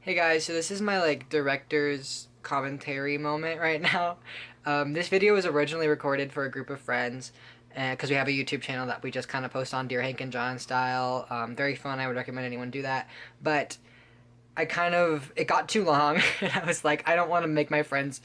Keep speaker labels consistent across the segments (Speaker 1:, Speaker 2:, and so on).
Speaker 1: Hey guys, so this is my director's commentary moment right now. This video was originally recorded for a group of friends because we have a YouTube channel that we just kind of post on Dear Hank and John style. Very fun. I would recommend anyone do that. But it got too long, and I was like, I don't want to make my friends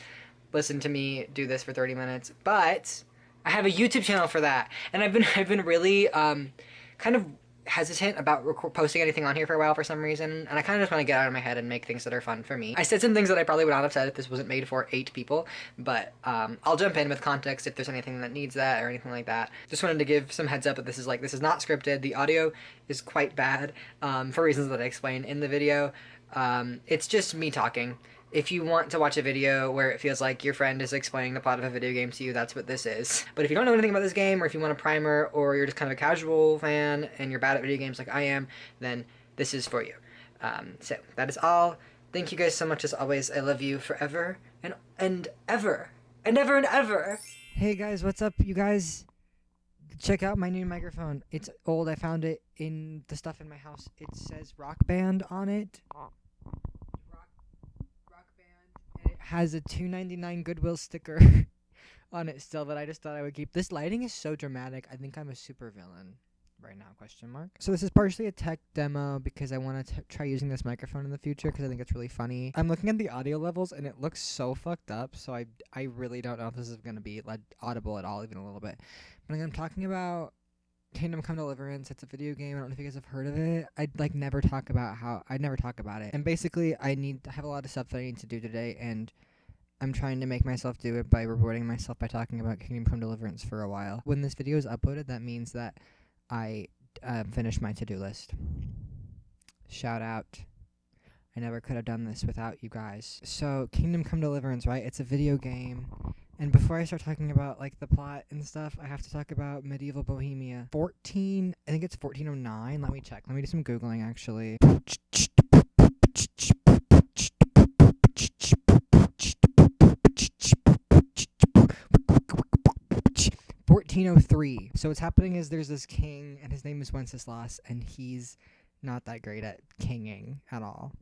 Speaker 1: listen to me do this for 30 minutes. But I have a YouTube channel for that, and I've been really kind of hesitant about posting anything on here for a while for some reason, and I kind of just want to get out of my head and make things that are fun for me. I said some things that I probably would not have said if this wasn't made for 8 people, but I'll jump in with context if there's anything that needs that or anything like that. Just wanted to give some heads up that this is not scripted. The audio is quite bad for reasons that I explain in the video. It's just me talking. If you want to watch a video where it feels like your friend is explaining the plot of a video game to you, that's what this is. But if you don't know anything about this game, or if you want a primer, or you're just kind of a casual fan and you're bad at video games like I am, then this is for you. So that is all. Thank you guys so much as always. I love you forever and ever and ever and ever.
Speaker 2: Hey guys, what's up, you guys? Check out my new microphone. It's old. I found it in the stuff in my house. It says Rock Band on it. Rock Band. And it has a $2.99 Goodwill sticker on it still that I just thought I would keep. This lighting is so dramatic. I think I'm a supervillain right now, question mark. So this is partially a tech demo because I want to try using this microphone in the future because I think it's really funny. I'm looking at the audio levels and it looks so fucked up, so I really don't know if this is going to be audible at all, even a little bit. But I'm talking about Kingdom Come Deliverance. It's a video game. I don't know if you guys have heard of it. I'd never talk about it. And basically I have a lot of stuff that I need to do today, and I'm trying to make myself do it by rewarding myself by talking about Kingdom Come Deliverance for a while. When this video is uploaded, that means that I finished my to-do list. Shout out. I never could have done this without you guys. So, Kingdom Come Deliverance, right? It's a video game. And before I start talking about the plot and stuff, I have to talk about medieval Bohemia. I think it's 1409. Let me check. Let me do some Googling, actually. 1403. So what's happening is there's this king, and his name is Wenceslas, and he's not that great at kinging at all.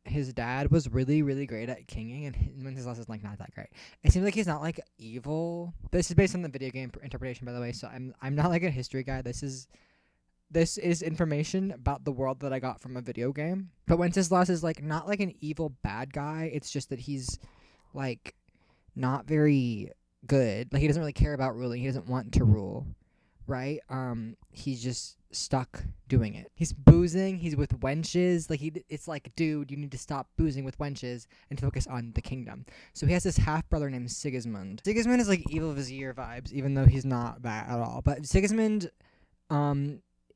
Speaker 2: His dad was really, really great at kinging, and Wenceslas is not that great. It seems like he's not evil. This is based on the video game interpretation, by the way. So I'm not a history guy. This is information about the world that I got from a video game. But Wenceslas is not an evil bad guy. It's just that he's not very good. He doesn't really care about ruling. He doesn't want to rule, right? He's just stuck doing it. He's boozing. He's with wenches. It's dude, you need to stop boozing with wenches and focus on the kingdom. So he has this half brother named Sigismund. Sigismund is evil vizier vibes, even though he's not that at all. But Sigismund,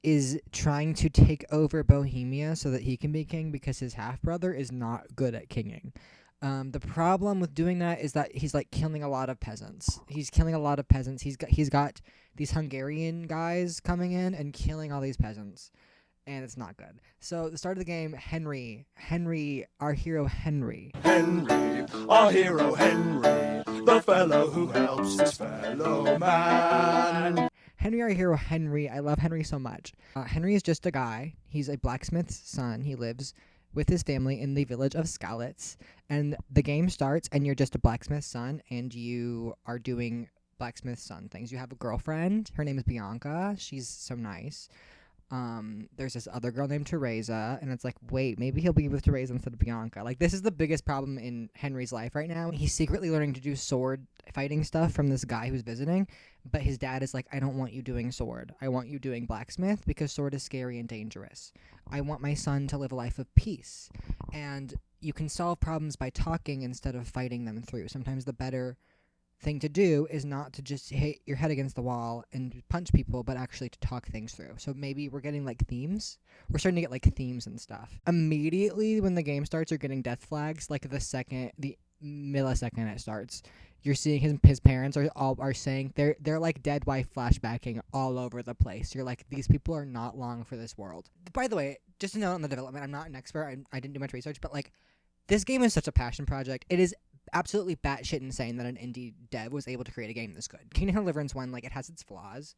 Speaker 2: is trying to take over Bohemia so that he can be king because his half brother is not good at kinging. The problem with doing that is that he's killing a lot of peasants. He's got these Hungarian guys coming in and killing all these peasants, and it's not good. So the start of the game, Henry, our hero Henry,
Speaker 3: our hero Henry, the fellow who helps his fellow man.
Speaker 2: Henry, our hero Henry. I love Henry so much. Henry is just a guy. He's a blacksmith's son. He lives with his family in the village of Skalitz, and the game starts and you're just a blacksmith's son and you are doing blacksmith's son things. You have a girlfriend. Her name is Bianca. She's so nice. There's this other girl named Teresa, and it's wait, maybe he'll be with Teresa instead of Bianca. This is the biggest problem in Henry's life right now. He's secretly learning to do sword fighting stuff from this guy who's visiting, but his dad is I don't want you doing sword. I want you doing blacksmith because sword is scary and dangerous. I want my son to live a life of peace. And you can solve problems by talking instead of fighting them through. Sometimes the better thing to do is not to just hit your head against the wall and punch people, but actually to talk things through. So maybe we're getting themes. We're starting to get themes and stuff. Immediately when the game starts, you're getting death flags. The millisecond it starts, you're seeing his parents are saying their dead wife flashbacking all over the place. You're these people are not long for this world. By the way, just a note on the development, I'm not an expert. I didn't do much research, but this game is such a passion project. It is absolutely batshit insane that an indie dev was able to create a game this good. Kingdom Come Deliverance 1, it has its flaws.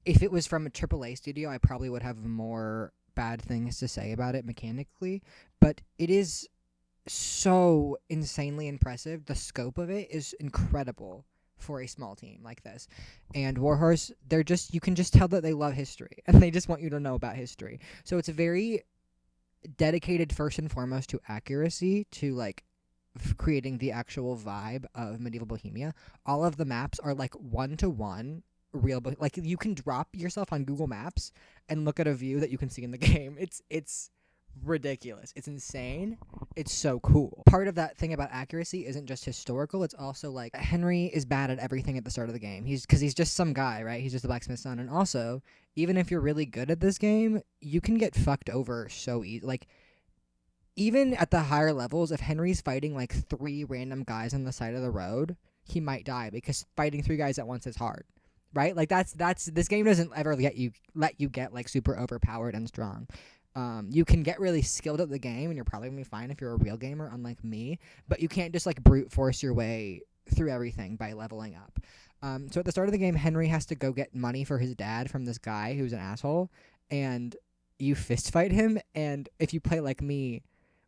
Speaker 2: If it was from a AAA studio, I probably would have more bad things to say about it mechanically, but it is so insanely impressive. The scope of it is incredible for a small team like this. And Warhorse, you can just tell that they love history and they just want you to know about history. So it's very dedicated first and foremost to accuracy, to like creating the actual vibe of medieval Bohemia. All of the maps are like 1-to-1 real, like you can drop yourself on Google Maps and look at a view that you can see in the game. It's ridiculous. It's insane. It's so cool. Part of that thing about accuracy isn't just historical. It's also like Henry is bad at everything at the start of the game. He's just some guy, right? He's just a blacksmith's son. And also, even if you're really good at this game, you can get fucked over so easy. Like, even at the higher levels, if Henry's fighting like 3 random guys on the side of the road, he might die because fighting 3 guys at once is hard, right? Like that's this game doesn't ever let you get like super overpowered and strong. You can get really skilled at the game, and you're probably gonna be fine if you're a real gamer, unlike me. But you can't just like brute force your way through everything by leveling up. So at the start of the game, Henry has to go get money for his dad from this guy who's an asshole, and you fist fight him. And if you play like me,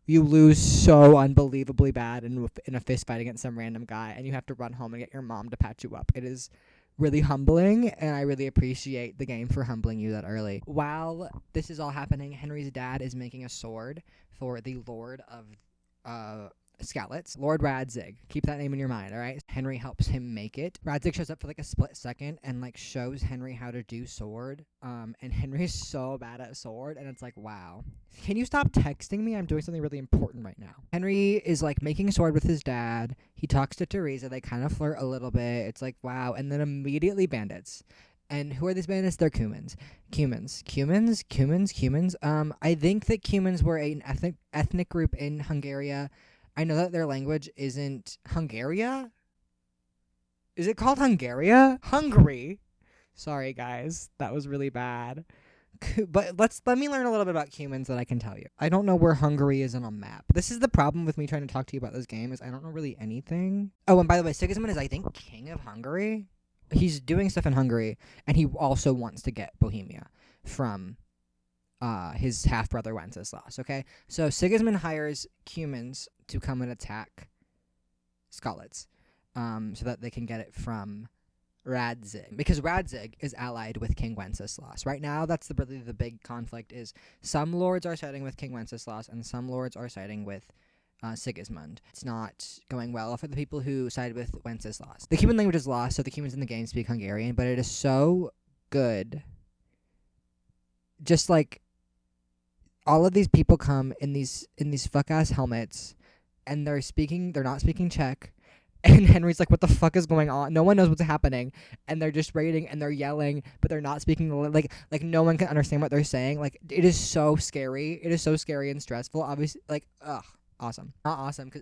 Speaker 2: you lose so unbelievably bad in a fist fight against some random guy, and you have to run home and get your mom to patch you up. It is really humbling, and I really appreciate the game for humbling you that early. While this is all happening, Henry's dad is making a sword for the Lord of Skalitz, Lord Radzig. Keep that name in your mind, all right? Henry helps him make it. Radzig shows up for like a split second and like shows Henry how to do sword. And Henry's so bad at sword, and it's like, wow. Can you stop texting me? I'm doing something really important right now. Henry is like making sword with his dad. He talks to Teresa. They kind of flirt a little bit. It's like, wow. And then immediately bandits. And who are these bandits? They're Cumans. Cumans. I think that Cumans were an ethnic group in Hungary. I know that their language isn't Hungaria. Is it called Hungaria? Hungary. Sorry, guys. That was really bad. But let me learn a little bit about Cumans that I can tell you. I don't know where Hungary is on a map. This is the problem with me trying to talk to you about this game, is I don't know really anything. Oh, and by the way, Sigismund is, I think, king of Hungary. He's doing stuff in Hungary, and he also wants to get Bohemia from his half-brother Wenceslas, okay? So Sigismund hires Cumans to come and attack Skalitz, so that they can get it from Radzig. Because Radzig is allied with King Wenceslas. Right now, that's really the big conflict, is some lords are siding with King Wenceslas, and some lords are siding with Sigismund. It's not going well for the people who side with Wenceslas. The Cuman language is lost, so the Cumans in the game speak Hungarian, but it is so good. Just like all of these people come in these fuck ass helmets, and they're not speaking Czech, and Henry's like, what the fuck is going on? No one knows what's happening, and they're just raiding and they're yelling, but they're not speaking like no one can understand what they're saying. Like, it is so scary. It is so scary and stressful. Obviously, like, awesome. Not awesome, because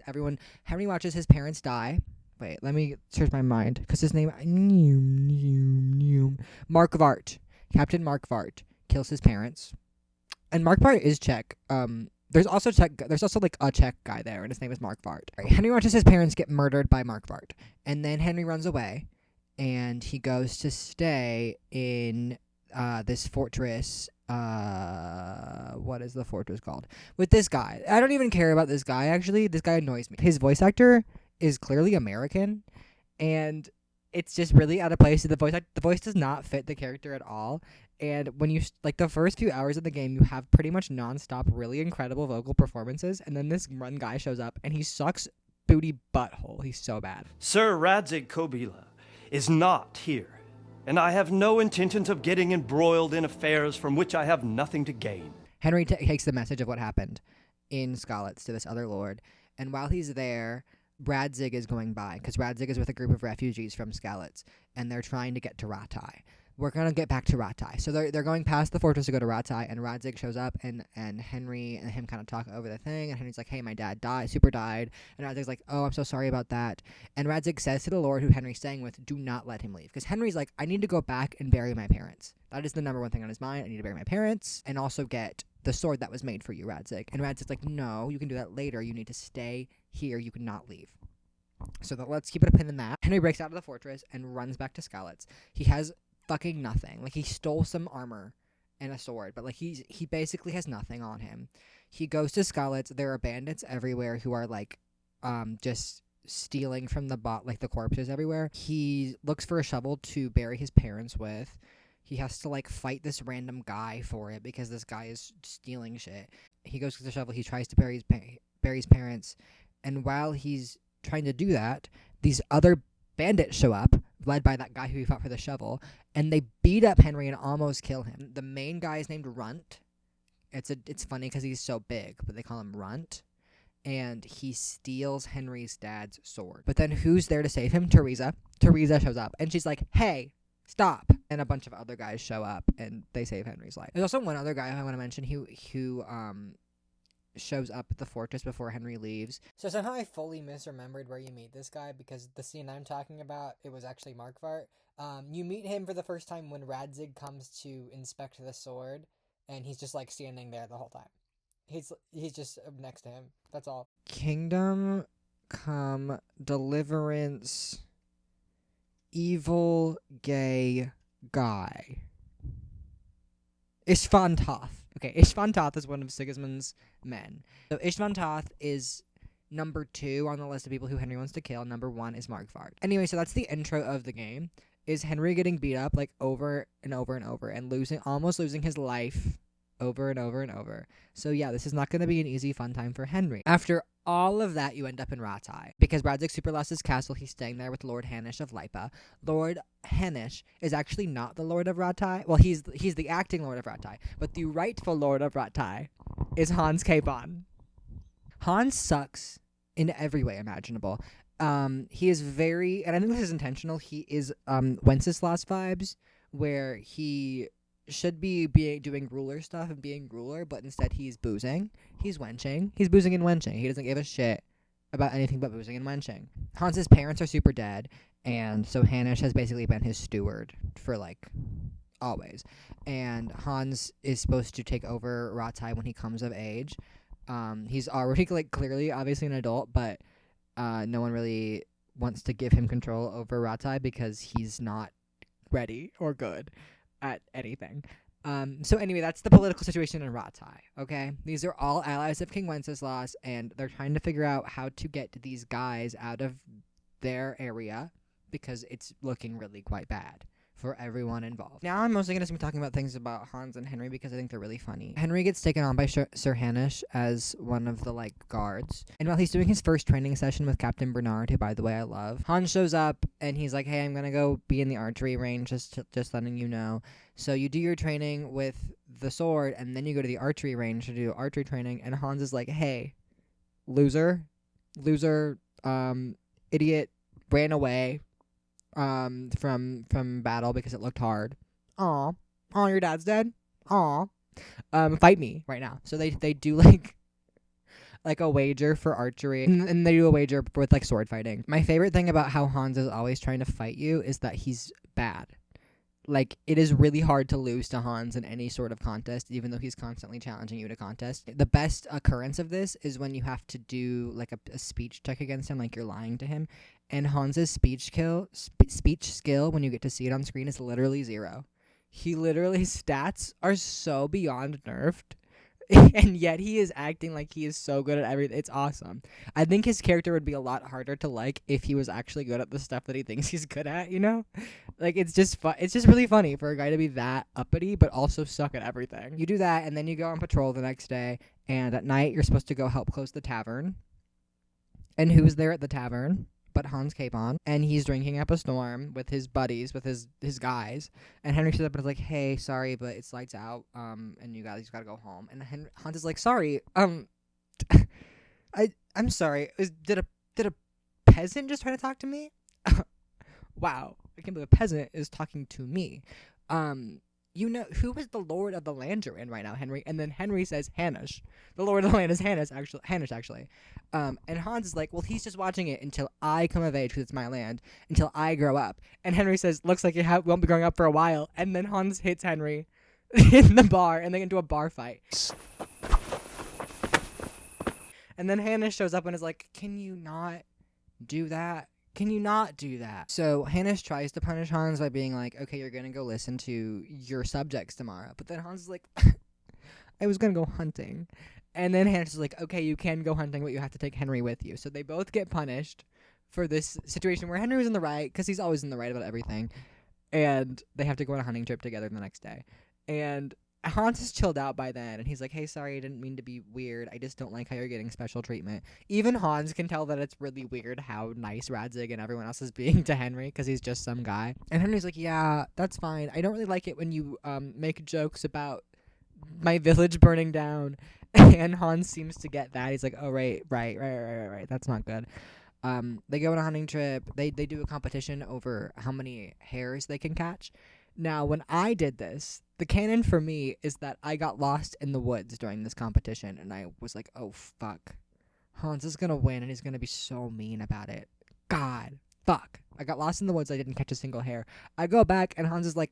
Speaker 2: Henry watches his parents die. Wait, let me search my mind, because his name Mark Vart. Captain Mark Vart kills his parents. And Mark Vart is Czech. There's also like a Czech guy there, and his name is Mark Vart. Henry watches his parents get murdered by Mark Vart, and then Henry runs away, and he goes to stay in this fortress. What is the fortress called? With this guy. I don't even care about this guy, actually. This guy annoys me. His voice actor is clearly American, and it's just really out of place. The voice does not fit the character at all. And when you, like, the first few hours of the game, you have pretty much nonstop really incredible vocal performances, and then this one guy shows up, and he sucks booty butthole. He's so bad.
Speaker 4: Sir Radzig Kobila is not here, and I have no intentions of getting embroiled in affairs from which I have nothing to gain.
Speaker 2: Henry takes the message of what happened in Skalitz to this other lord, and while he's there, Radzig is going by, because Radzig is with a group of refugees from Skalitz, and they're trying to get to Ratai. We're going to get back to Ratai. So they're going past the fortress to go to Ratai, and Radzig shows up, and Henry and him kind of talk over the thing, and Henry's like, hey, my dad died, and Radzig's like, oh, I'm so sorry about that. And Radzig says to the lord who Henry's staying with, do not let him leave. Because Henry's like, I need to go back and bury my parents. That is the number one thing on his mind. I need to bury my parents, and also get the sword that was made for you, Radzig. And Radzig's like, no, you can do that later. You need to stay here. You cannot leave. So let's keep it a pin in that. Henry breaks out of the fortress and runs back to Skalitz. He has fucking nothing. Like, he stole some armor and a sword, but like he basically has nothing on him. He goes to Skalitz. There are bandits everywhere who are like just stealing from like the corpses everywhere. He looks for a shovel to bury his parents with. He has to like fight this random guy for it because this guy is stealing shit. He goes to the shovel. He tries to bury his parents, and while he's trying to do that, these other bandits show up, led by that guy who he fought for the shovel, and they beat up Henry and almost kill him. The main guy is named Runt. It's funny because he's so big, but they call him Runt. And he steals Henry's dad's sword. But then who's there to save him? Teresa. Teresa shows up, and she's like, "Hey, stop!" And a bunch of other guys show up, and they save Henry's life. There's also one other guy I want to mention who shows up at the fortress before Henry leaves. So somehow I fully misremembered where you meet this guy, because the scene I'm talking about, it was actually Markvart. You meet him for the first time when Radzig comes to inspect the sword, and he's just like standing there the whole time. He's just next to him. That's all. Kingdom Come Deliverance Evil Gay Guy. Ishvan-Toth. Okay, Ishvan-Toth is one of Sigismund's men. So Ishvan-Toth is number 2 on the list of people who Henry wants to kill. Number 1 is Markvart. Anyway, so that's the intro of the game. Is Henry getting beat up like over and over and over and almost losing his life over and over and over. So yeah, this is not going to be an easy fun time for Henry. After all of that, you end up in Rattay. Because Radzig super lost his castle, he's staying there with Lord Hanish of Lipa. Lord Hanish is actually not the Lord of Rattay. Well, he's the acting Lord of Rattay. But the rightful Lord of Rattay is Hans Capon. Hans sucks in every way imaginable. He is very, and I think this is intentional, he is Wenceslas vibes, where he should be doing ruler stuff and being ruler, but instead he's boozing. He's wenching. He's boozing and wenching. He doesn't give a shit about anything but boozing and wenching. Hans's parents are super dead, and so Hanish has basically been his steward for like always. And Hans is supposed to take over Rattay when he comes of age. He's already like clearly obviously an adult, but no one really wants to give him control over Rattay because he's not ready or good at anything. So anyway, that's the political situation in Rattay, okay? These are all allies of King Wenceslas, and they're trying to figure out how to get these guys out of their area because it's looking really quite bad for everyone involved. Now I'm mostly going to be talking about things about Hans and Henry because I think they're really funny. Henry gets taken on by Sir Hanish as one of the like guards, and while he's doing his first training session with Captain Bernard, who by the way I love, Hans shows up and he's like, "Hey, I'm going to go be in the archery range, just letting you know." So you do your training with the sword, and then you go to the archery range to do archery training, and Hans is like, "Hey, loser, idiot, ran away from battle because it looked hard. Aw, your dad's dead. Aw, fight me right now." So they do like a wager for archery, and they do a wager with like sword fighting. My favorite thing about how Hans is always trying to fight you is that he's bad. Like, it is really hard to lose to Hans in any sort of contest, even though he's constantly challenging you to contest. The best occurrence of this is when you have to do, like, a speech check against him, like you're lying to him. And Hans's speech skill, when you get to see it on screen, is literally 0. His stats are so beyond nerfed. And yet he is acting like he is so good at everything. It's awesome. I think his character would be a lot harder to like if he was actually good at the stuff that he thinks he's good at, you know? Like, it's just fun. It's just really funny for a guy to be that uppity but also suck at everything. You do that, and then you go on patrol the next day, and at night you're supposed to go help close the tavern. And who's there at the tavern but Hans Capon? And he's drinking up a storm with his buddies, with his guys. And Henry shows up and is like, "Hey, sorry, but it's lights out. And you guys gotta go home." And Hans is like, "Sorry, I'm sorry. Did a peasant just try to talk to me?" Wow, I can't believe a peasant is talking to me. You know, who is the lord of the land you're in right now, Henry? And then Henry says, "Hanish." The lord of the land is Hanish, actually. And Hans is like, "Well, he's just watching it until I come of age, because it's my land, until I grow up." And Henry says, "Looks like you won't be growing up for a while." And then Hans hits Henry in the bar, and they get into a bar fight. And then Hanish shows up and is like, "Can you not do that? Can you not do that? So Hannes tries to punish Hans by being like, okay, you're gonna go listen to your subjects tomorrow. But then Hans is like, I was gonna go hunting. And then Hannes is like, okay, you can go hunting, but you have to take Henry with you. So they both get punished for this situation where Henry was in the right, because he's always in the right about everything. And they have to go on a hunting trip together the next day. And Hans is chilled out by then, and he's like, hey, sorry, I didn't mean to be weird. I just don't like how you're getting special treatment. Even Hans can tell that it's really weird how nice Radzig and everyone else is being to Henry, because he's just some guy. And Henry's like, yeah, that's fine. I don't really like it when you make jokes about my village burning down. And Hans seems to get that. He's like, oh, right. That's not good. They go on a hunting trip. They do a competition over how many hares they can catch. Now, when I did this, the canon for me is that I got lost in the woods during this competition, and I was like, oh, fuck. Hans is gonna win, and he's gonna be so mean about it. God, fuck. I got lost in the woods. I didn't catch a single hare. I go back, and Hans is like,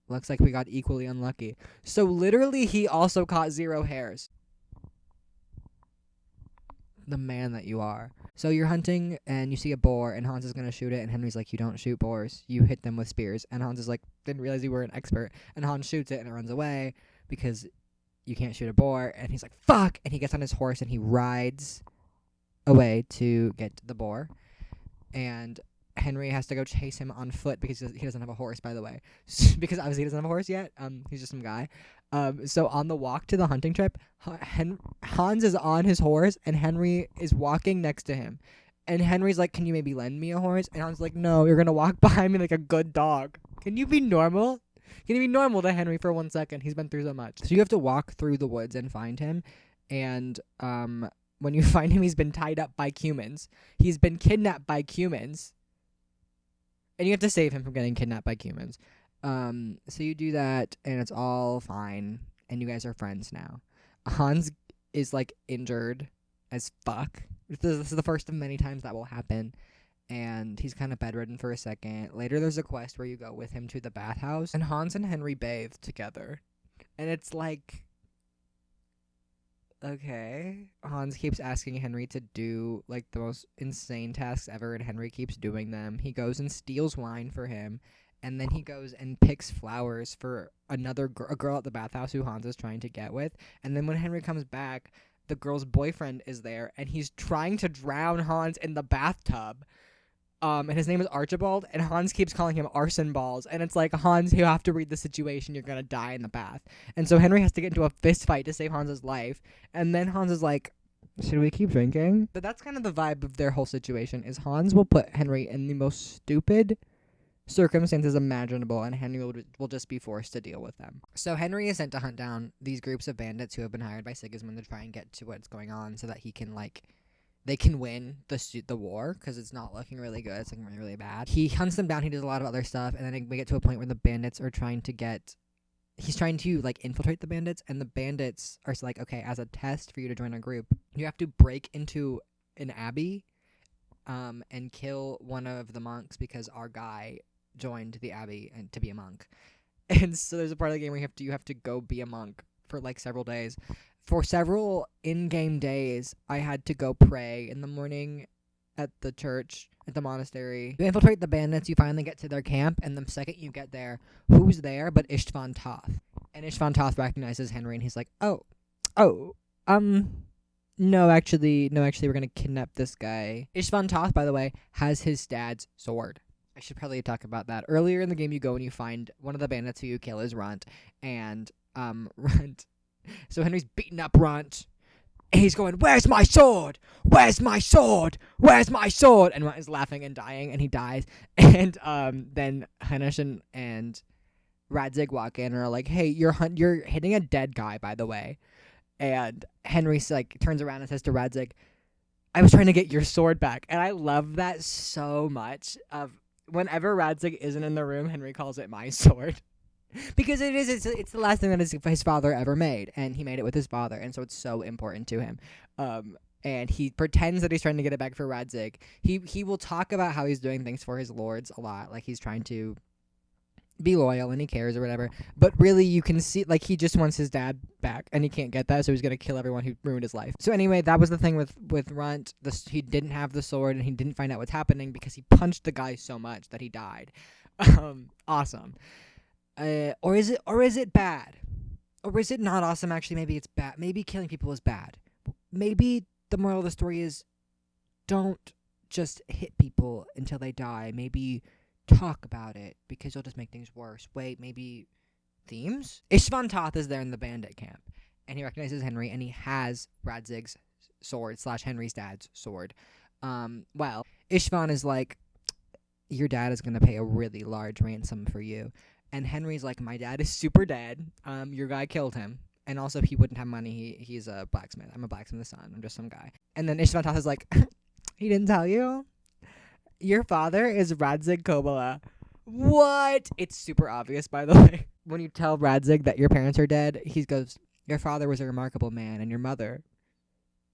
Speaker 2: looks like we got equally unlucky. So literally, he also caught 0 hares. The man that you are. So you're hunting and you see a boar and Hans is going to shoot it, and Henry's like, you don't shoot boars, you hit them with spears. And Hans is like, didn't realize you were an expert. And Hans shoots it and it runs away because you can't shoot a boar. And he's like, fuck. And he gets on his horse and he rides away to get the boar. And Henry has to go chase him on foot because he doesn't have a horse, by the way. Because obviously he doesn't have a horse yet. He's just some guy. So on the walk to the hunting trip, Hans is on his horse and Henry is walking next to him. And Henry's like, can you maybe lend me a horse? And Hans is like, no, you're going to walk behind me like a good dog. Can you be normal? Can you be normal to Henry for 1 second? He's been through so much. So you have to walk through the woods and find him. And when you find him, he's been tied up by humans. He's been kidnapped by humans. And you have to save him from getting kidnapped by humans. So you do that, and it's all fine, and you guys are friends now. Hans is, like, injured as fuck. This is the first of many times that will happen, and he's kind of bedridden for a second. Later, there's a quest where you go with him to the bathhouse, and Hans and Henry bathe together. And it's like, okay. Hans keeps asking Henry to do, like, the most insane tasks ever, and Henry keeps doing them. He goes and steals wine for him. And then he goes and picks flowers for a girl at the bathhouse who Hans is trying to get with. And then when Henry comes back, the girl's boyfriend is there, and he's trying to drown Hans in the bathtub. And his name is Archibald, and Hans keeps calling him Arson Balls. And it's like, Hans, you have to read the situation. You're going to die in the bath. And so Henry has to get into a fist fight to save Hans's life. And then Hans is like, should we keep drinking? But that's kind of the vibe of their whole situation, is Hans will put Henry in the most stupid circumstances imaginable, and Henry will just be forced to deal with them. So Henry is sent to hunt down these groups of bandits who have been hired by Sigismund to try and get to what's going on so that he can, like, they can win the war, because it's not looking really good. It's looking really, really bad. He hunts them down. He does a lot of other stuff, and then we get to a point where the bandits are trying to he's trying to, like, infiltrate the bandits, and the bandits are like, okay, as a test for you to join our group, you have to break into an abbey and kill one of the monks, because our guy joined the abbey and to be a monk. And so there's a part of the game where you have to go be a monk for, like, several days. For several in-game days, I had to go pray in the morning at the church, at the monastery. You infiltrate the bandits, you finally get to their camp, and the second you get there, who's there but Istvan Toth? And Istvan Toth recognizes Henry, and he's like, no, actually, we're gonna kidnap this guy. Istvan Toth, by the way, has his dad's sword. I should probably talk about that. Earlier in the game, you go and you find one of the bandits who you kill is Runt, and Runt. So Henry's beating up Runt, and he's going, "Where's my sword? Where's my sword? Where's my sword?" And Runt is laughing and dying, and he dies. And then Hanush and Radzig walk in and are like, "Hey, you're hitting a dead guy, by the way." And Henry, like, turns around and says to Radzig, "I was trying to get your sword back." And I love that so much. Whenever Radzig isn't in the room, Henry calls it my sword. Because it's the last thing that his father ever made, and he made it with his father, and so it's so important to him. And he pretends that he's trying to get it back for Radzig. He will talk about how he's doing things for his lords a lot, like he's trying to be loyal and he cares or whatever. But really, you can see, like, he just wants his dad back, and he can't get that, so he's gonna kill everyone who ruined his life. So anyway, that was the thing with Runt. He didn't have the sword, and he didn't find out what's happening because he punched the guy so much that he died. Awesome. Or is it bad? Or is it not awesome? Actually, maybe it's bad. Maybe killing people is bad. Maybe the moral of the story is don't just hit people until they die. Maybe talk about it because you'll just make things worse. Wait, maybe themes? Istvan Toth is there in the bandit camp, and he recognizes Henry, and he has Radzig's sword / Henry's dad's sword. Well, Istvan is like, your dad is gonna pay a really large ransom for you, and Henry's like, my dad is super dead. Your guy killed him. And also, he wouldn't have money. He's a blacksmith. I'm a blacksmith's son. I'm just some guy. And then Istvan Toth is like, he didn't tell you? Your father is Radzig Kobyla. What? It's super obvious, by the way. When you tell Radzig that your parents are dead, he goes, your father was a remarkable man, and your mother,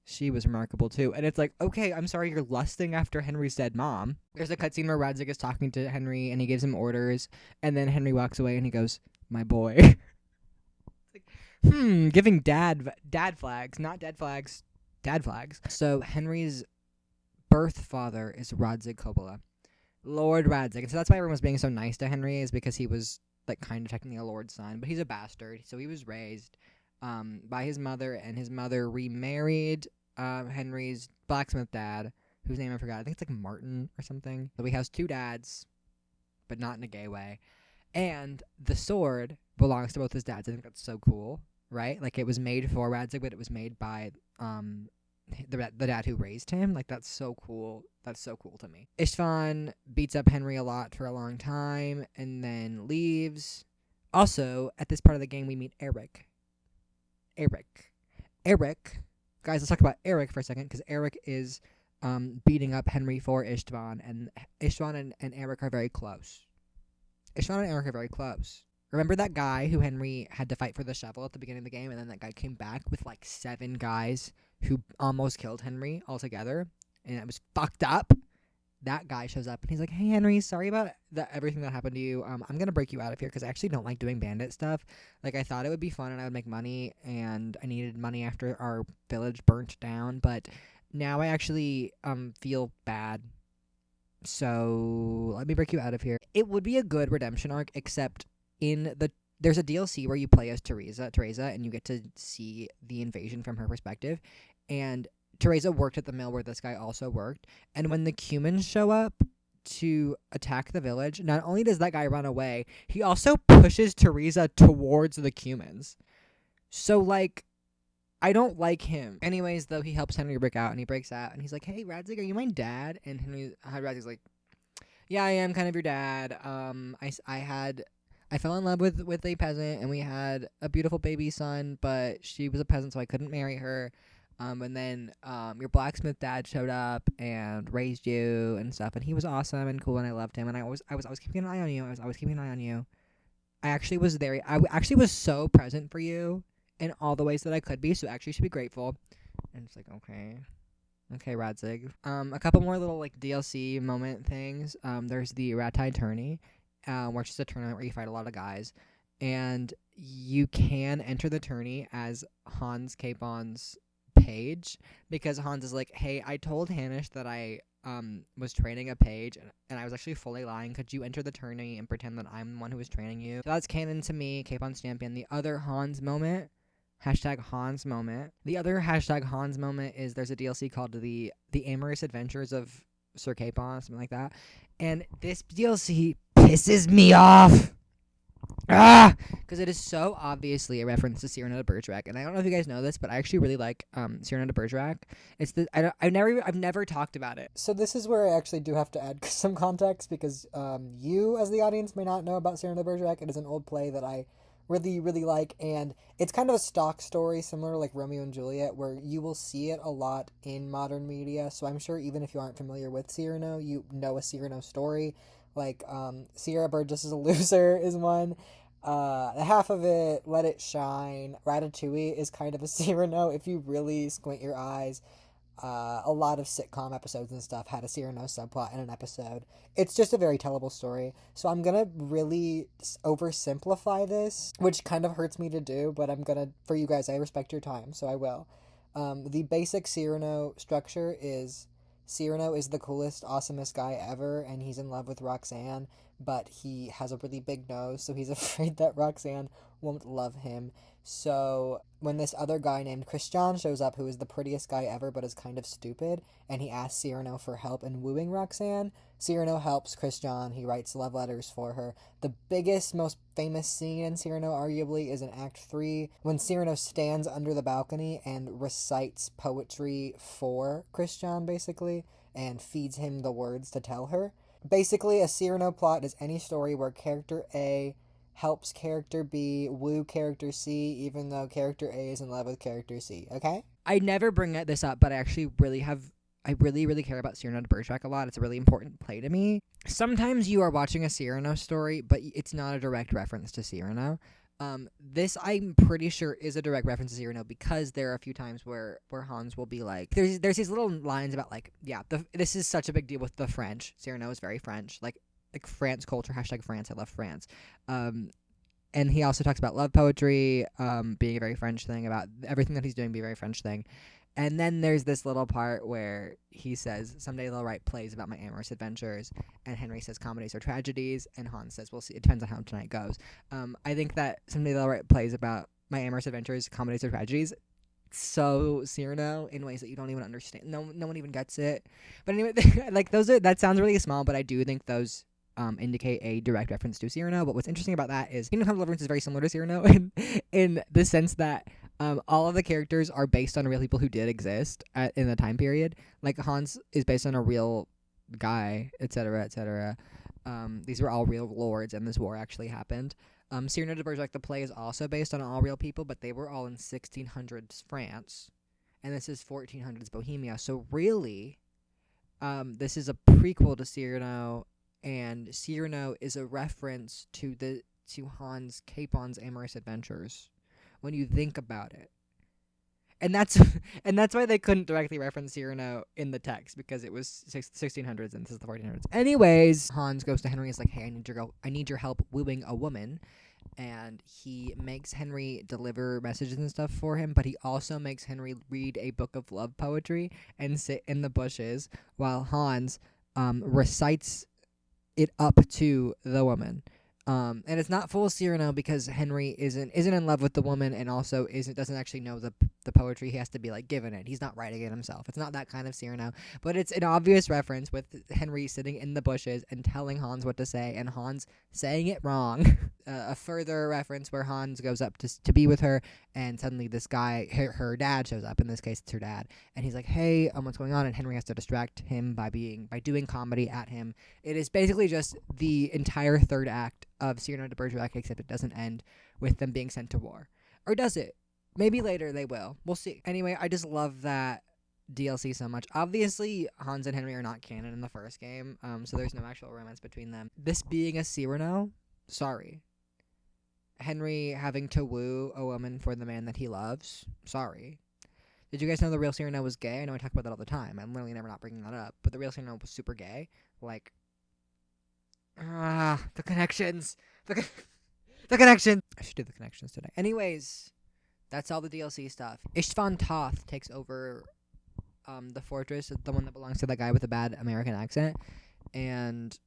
Speaker 2: she was remarkable too. And it's like, okay, I'm sorry you're lusting after Henry's dead mom. There's a cutscene where Radzig is talking to Henry, and he gives him orders, and then Henry walks away, and he goes, my boy. Giving dad flags, not dead flags, dad flags. So Henry's birth father is Radzig Kobyla, Lord Radzig, and so that's why everyone was being so nice to Henry, is because he was like kind of technically a lord's son, but he's a bastard. So he was raised by his mother, and his mother remarried Henry's blacksmith dad, whose name I forgot. I think it's like Martin or something. So he has two dads, but not in a gay way. And the sword belongs to both his dads. I think that's so cool, right? Like, it was made for Radzig, but it was made by the dad who raised him. Like, that's so cool. That's so cool to me. Istvan beats up Henry a lot for a long time and then leaves. Also, at this part of the game, we meet Eric. Guys, let's talk about Eric for a second, because Eric is beating up Henry for Istvan, and Istvan and Eric are very close. Istvan and Eric are very close. Remember that guy who Henry had to fight for the shovel at the beginning of the game, and then that guy came back with like 7 guys who almost killed Henry altogether, and it was fucked up? That guy shows up, and he's like, hey, Henry, sorry about everything that happened to you. I'm going to break you out of here, because I actually don't like doing bandit stuff. Like, I thought it would be fun, and I would make money, and I needed money after our village burnt down, but now I actually feel bad. So let me break you out of here. It would be a good redemption arc, except there's a DLC where you play as Teresa, and you get to see the invasion from her perspective. And Teresa worked at the mill where this guy also worked. And when the Cumans show up to attack the village, not only does that guy run away, he also pushes Teresa towards the Cumans. So, like, I don't like him. Anyways, though, he helps Henry break out, and he breaks out, and he's like, hey, Radzig, are you my dad? And Radzig's like, yeah, I am kind of your dad. I fell in love with a peasant, and we had a beautiful baby son, but she was a peasant, so I couldn't marry her. And then your blacksmith dad showed up and raised you and stuff, and he was awesome and cool, and I loved him, and I was keeping an eye on you. I was keeping an eye on you. I actually was so present for you in all the ways that I could be, so actually you should be grateful. And it's like, okay, Radzig. A couple more little like DLC moment things. There's the Ratai tourney, where it's just a tournament where you fight a lot of guys, and you can enter the tourney as Hans Capon's page, because Hans is like, hey, I told Hanish that I was training a page, and I was actually fully lying. Could you enter the tourney and pretend that I'm the one who was training you? So that's canon to me, Capon's champion. The other Hans moment, #Hans moment. The other #Hans moment is there's a DLC called the Amorous Adventures of Sir Capon, something like that. And this DLC pisses me off. Because it is so obviously a reference to Cyrano de Bergerac, and I don't know if you guys know this, but I actually really like Cyrano de Bergerac. I've never talked about it. So this is where I actually do have to add some context, because you as the audience may not know about Cyrano de Bergerac. It is an old play that I really, really like, and it's kind of a stock story, similar to like Romeo and Juliet, where you will see it a lot in modern media. So I'm sure even if you aren't familiar with Cyrano, you know a Cyrano story. Like, Sierra Burgess is a loser is one. Half of it, Let It Shine. Ratatouille is kind of a Cyrano if you really squint your eyes. a lot of sitcom episodes and stuff had a Cyrano subplot in an episode. It's just a very tellable story. So I'm gonna really oversimplify this, which kind of hurts me to do, but I'm gonna, for you guys, I respect your time, so I will. The basic Cyrano structure is Cyrano is the coolest, awesomest guy ever, and he's in love with Roxanne, but he has a really big nose, so he's afraid that Roxanne won't love him. So when this other guy named Christian shows up, who is the prettiest guy ever but is kind of stupid, and he asks Cyrano for help in wooing Roxanne, Cyrano helps Christian. He writes love letters for her. The biggest, most famous scene in Cyrano, arguably, is in Act 3, when Cyrano stands under the balcony and recites poetry for Christian, basically, and feeds him the words to tell her. Basically, a Cyrano plot is any story where character A helps character B woo character C, even though character A is in love with character C, okay? I never bring this up, but I actually really care about Cyrano de Bergerac a lot. It's a really important play to me. Sometimes you are watching a Cyrano story, but it's not a direct reference to Cyrano. This I'm pretty sure is a direct reference to Cyrano, because there are a few times where Hans will be like, there's these little lines about like, yeah, this is such a big deal with the French. Cyrano is very French, like France culture, hashtag France, I love France. And he also talks about love poetry, being a very French thing, about everything that he's doing being a very French thing. And then there's this little part where he says, someday they'll write plays about my amorous adventures. And Henry says comedies or tragedies. And Hans says, we'll see. It depends on how tonight goes. I think that someday they'll write plays about my amorous adventures, comedies or tragedies. So Cyrano in ways that you don't even understand. No one even gets it. But anyway, like that sounds really small, but I do think those indicate a direct reference to Cyrano. But what's interesting about that is Kingdom Come Deliverance is very similar to Cyrano in the sense that all of the characters are based on real people who did exist in the time period. Like Hans is based on a real guy, etc., etc. These were all real lords, and this war actually happened. Cyrano de Bergerac, the play, is also based on all real people, but they were all in 1600s France, and this is 1400s Bohemia. So really, this is a prequel to Cyrano, and Cyrano is a reference to Hans Capon's amorous adventures when you think about it. And that's why they couldn't directly reference Cyrano in the text, because it was 1600s and this is the 1400s. Anyways, Hans goes to Henry and is like, hey, I need your help wooing a woman. And he makes Henry deliver messages and stuff for him, but he also makes Henry read a book of love poetry and sit in the bushes while Hans recites it up to the woman. And it's not full Cyrano because Henry isn't in love with the woman, and also doesn't actually know the poetry. He has to be like given it. He's not writing it himself. It's not that kind of Cyrano, but it's an obvious reference with Henry sitting in the bushes and telling Hans what to say, and Hans saying it wrong. A further reference where Hans goes up to be with her, and suddenly this guy, her dad, shows up. In this case, it's her dad, and he's like, "Hey, what's going on?" And Henry has to distract him by doing comedy at him. It is basically just the entire third act of Cyrano de Bergerac, except it doesn't end with them being sent to war. Or does it? Maybe later they will. We'll see. Anyway, I just love that DLC so much. Obviously, Hans and Henry are not canon in the first game, so there's no actual romance between them. This being a Cyrano, sorry. Henry having to woo a woman for the man that he loves, sorry. Did you guys know the real Cyrano was gay? I know I talk about that all the time. I'm literally never not bringing that up. But the real Cyrano was super gay. Like, the connections. The connections. I should do the connections today. Anyways, that's all the DLC stuff. Istvan Toth takes over the fortress, the one that belongs to that guy with a bad American accent. And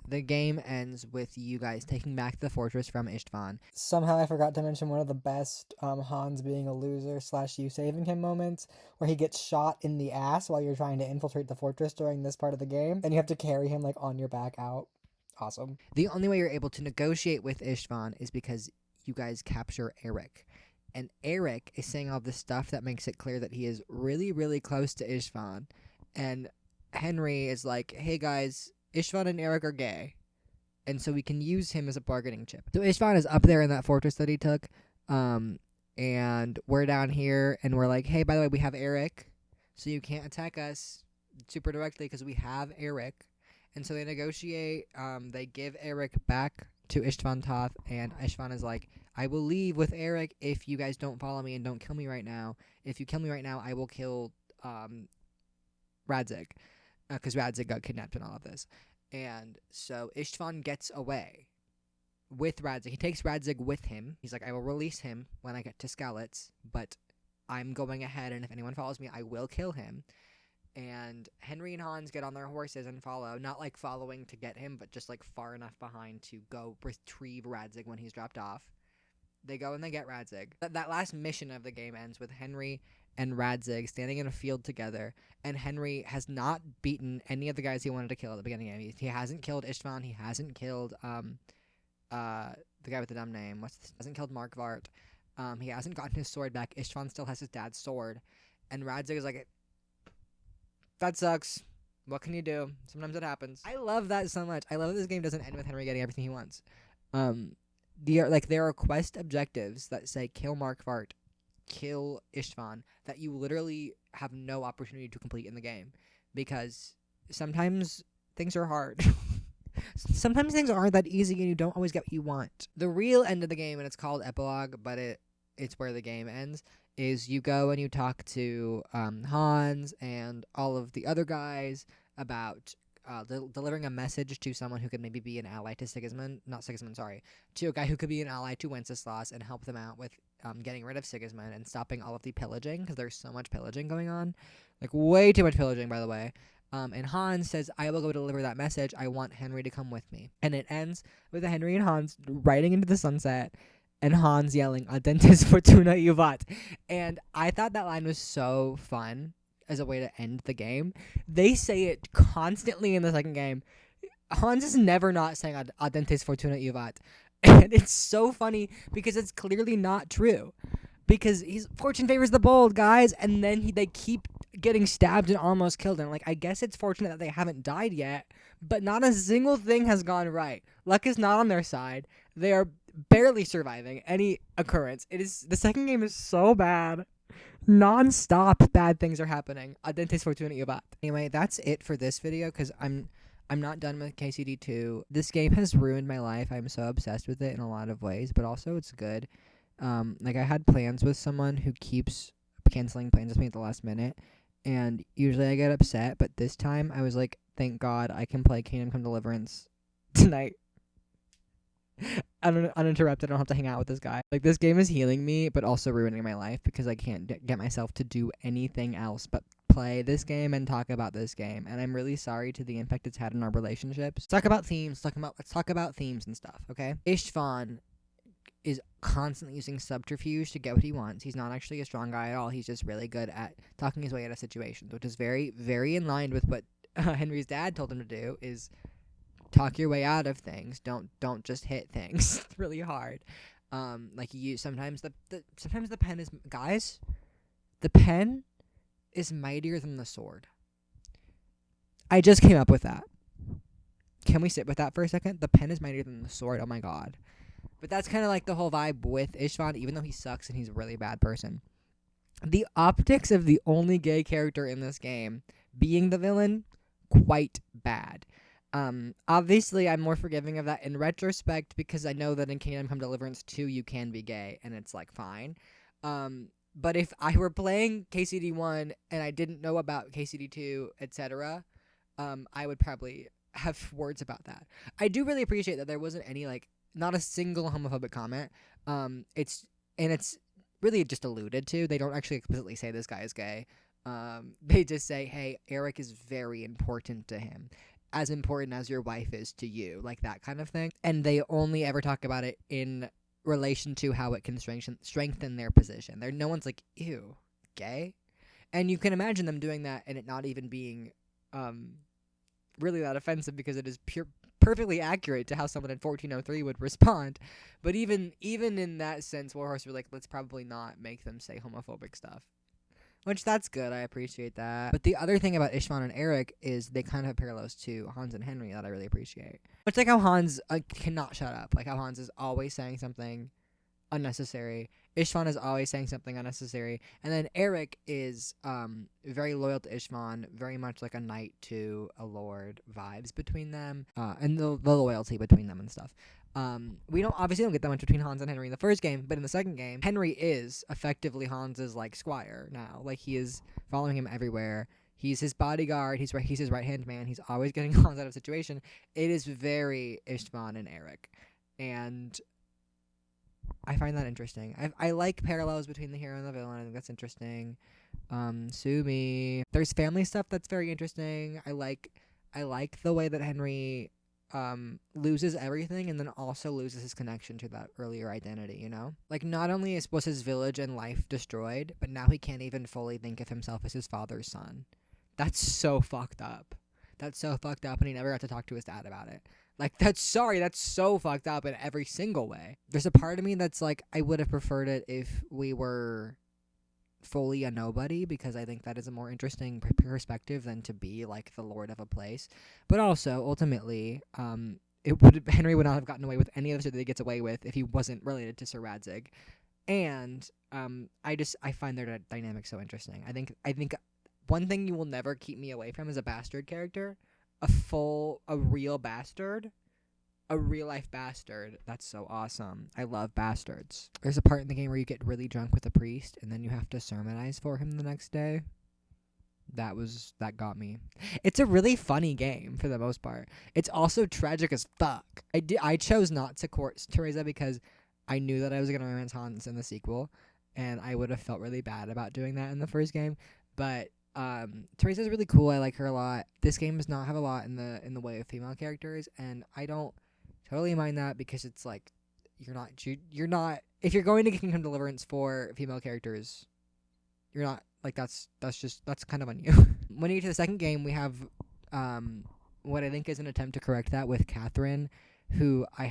Speaker 2: the game ends with you guys taking back the fortress from Istvan. Somehow I forgot to mention one of the best Hans being a loser / you saving him moments, where he gets shot in the ass while you're trying to infiltrate the fortress during this part of the game, and you have to carry him like on your back out. Awesome. The only way you're able to negotiate with Istvan is because you guys capture Eric. And Eric is saying all this stuff that makes it clear that he is really, really close to Istvan. And Henry is like, hey guys, Istvan and Eric are gay, and so we can use him as a bargaining chip. So Istvan is up there in that fortress that he took, and we're down here, and we're like, hey, by the way, we have Eric, so you can't attack us super directly because we have Eric. And so they negotiate, they give Eric back to Istvan Toth, and Istvan is like, I will leave with Eric if you guys don't follow me and don't kill me right now. If you kill me right now, I will kill Radzig, because Radzig got kidnapped in all of this. And so Istvan gets away with Radzig. He takes Radzig with him. He's like, I will release him when I get to Skalitz, but I'm going ahead, and if anyone follows me, I will kill him. And Henry and Hans get on their horses and follow, not like following to get him, but just like far enough behind to go retrieve Radzig when he's dropped off. They go and they get Radzig. That last mission of the game ends with Henry and Radzig standing in a field together, and Henry has not beaten any of the guys he wanted to kill at the beginning of the game. He hasn't killed Istvan. He hasn't killed the guy with the dumb name. Hasn't killed Markvart. He hasn't gotten his sword back. Istvan still has his dad's sword, and Radzig is like, that sucks. What can you do? Sometimes it happens. I love that so much. I love that this game doesn't end with Henry getting everything he wants. There are quest objectives that say kill Markvart, kill Istvan, that you literally have no opportunity to complete in the game, because sometimes things are hard. Sometimes things aren't that easy and you don't always get what you want. The real end of the game, and it's called Epilogue, but it's where the game ends, is you go and you talk to Hans and all of the other guys about delivering a message to someone who could maybe be an ally to Sigismund, to a guy who could be an ally to Wenceslas and help them out with getting rid of Sigismund and stopping all of the pillaging, because there's so much pillaging going on. Like, way too much pillaging, by the way. And Hans says, I will go deliver that message. I want Henry to come with me. And it ends with Henry and Hans riding into the sunset, and Hans yelling, Adentis Fortuna Juvat. And I thought that line was so fun as a way to end the game. They say it constantly in the second game. Hans is never not saying Adentis Fortuna Juvat. And it's so funny because it's clearly not true. Because fortune favors the bold, guys. And then they keep getting stabbed and almost killed. And I guess it's fortunate that they haven't died yet, but not a single thing has gone right. Luck is not on their side. They are barely surviving any occurrence. The second game is so bad. Non-stop bad things are happening. Adentis Fortuna Juvat. Anyway, that's it for this video, because I'm not done with KCD2. This game has ruined my life. I'm so obsessed with it in a lot of ways, but also it's good. I had plans with someone who keeps canceling plans with me at the last minute, and usually I get upset, but this time I was like, thank God I can play Kingdom Come Deliverance tonight. Uninterrupted. I don't have to hang out with this guy. This game is healing me, but also ruining my life, because I can't get myself to do anything else but play this game and talk about this game. And I'm really sorry to the impact it's had on our relationships. Let's talk about themes. Let's talk about themes and stuff, okay? Istvan is constantly using subterfuge to get what he wants. He's not actually a strong guy at all. He's just really good at talking his way out of situations, which is very, very in line with what Henry's dad told him to do, is talk your way out of things. Don't just hit things really hard. Sometimes the pen is, guys, the pen is mightier than the sword. I just came up with that. Can we sit with that for a second? The pen is mightier than the sword. Oh my God. But that's kind of like the whole vibe with Istvan, even though he sucks and he's a really bad person. The optics of the only gay character in this game being the villain, quite bad. Obviously, I'm more forgiving of that in retrospect, because I know that in Kingdom Come Deliverance 2, you can be gay, and it's, fine. But if I were playing KCD1 and I didn't know about KCD2, etc., I would probably have words about that. I do really appreciate that there wasn't any, not a single homophobic comment. It's really just alluded to. They don't actually explicitly say this guy is gay. They just say, hey, Eric is very important to him. As important as your wife is to you, that kind of thing. And they only ever talk about it in relation to how it can strengthen their position. No one's like, ew, gay? And you can imagine them doing that and it not even being really that offensive, because it is perfectly accurate to how someone in 1403 would respond. But even in that sense, Warhorse were like, let's probably not make them say homophobic stuff. Which, that's good. I appreciate that. But the other thing about Istvan and Eric is they kind of have parallels to Hans and Henry that I really appreciate. It's like how Hans cannot shut up. How Hans is always saying something unnecessary. Istvan is always saying something unnecessary. And then Eric is very loyal to Istvan, very much like a knight to a lord vibes between them, and the loyalty between them and stuff. We don't obviously don't get that much between Hans and Henry in the first game, but in the second game, Henry is effectively Hans's like squire now. Like he is following him everywhere. He's his bodyguard. He's his right hand man. He's always getting Hans out of situation. It is very Istvan and Eric, and I find that interesting. I like parallels between the hero and the villain. I think that's interesting. Sue me. There's family stuff that's very interesting. I like the way that Henry loses everything and then also loses his connection to that earlier identity, you know? Like, not only was his village and life destroyed, but now he can't even fully think of himself as his father's son. That's so fucked up. That's so fucked up, and he never got to talk to his dad about it. Like, that's so fucked up in every single way. There's a part of me that's like, I would have preferred it if we were fully a nobody, because I think that is a more interesting perspective than to be like the lord of a place. But also, ultimately, Henry would not have gotten away with any of the shit that he gets away with if he wasn't related to Sir Radzig. And I find their dynamic so interesting. I think one thing you will never keep me away from is a bastard character, a real bastard. A real life bastard. That's so awesome. I love bastards. There's a part in the game where you get really drunk with a priest and then you have to sermonize for him the next day. That got me. It's a really funny game for the most part. It's also tragic as fuck. I chose not to court Teresa because I knew that I was gonna romance Hans in the sequel, and I would have felt really bad about doing that in the first game. But Teresa's really cool. I like her a lot. This game does not have a lot in the way of female characters, and I don't totally mind that, because it's like you're not if you're going to Kingdom Deliverance for female characters, you're not like that's kind of on you. When you get to the second game, we have what I think is an attempt to correct that with Catherine, who I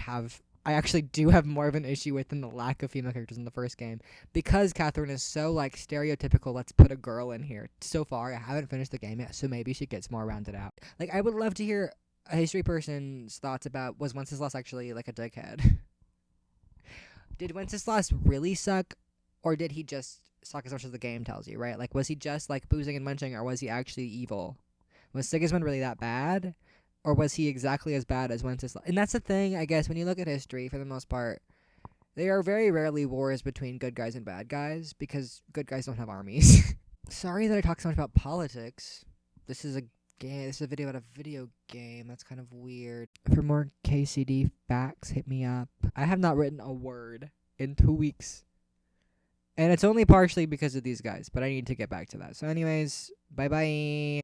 Speaker 2: actually do have more of an issue with than the lack of female characters in the first game, because Catherine is so like stereotypical. Let's put a girl in here. So far, I haven't finished the game yet, so maybe she gets more rounded out. Like, I would love to hear a history person's thoughts about, was Wenceslas actually like a dickhead? Did Wenceslas really suck, or did he just suck as much as the game tells you, right? Like, was he just like boozing and munching, or was he actually evil? Was Sigismund really that bad, or was he exactly as bad as Wenceslas? And that's the thing, I guess, when you look at history, for the most part, there are very rarely wars between good guys and bad guys, because good guys don't have armies. Sorry that I talk so much about politics. This is a video about a video game. That's kind of weird. For more KCD facts, hit me up. I have not written a word in 2 weeks. And it's only partially because of these guys, but I need to get back to that. So anyways, bye-bye.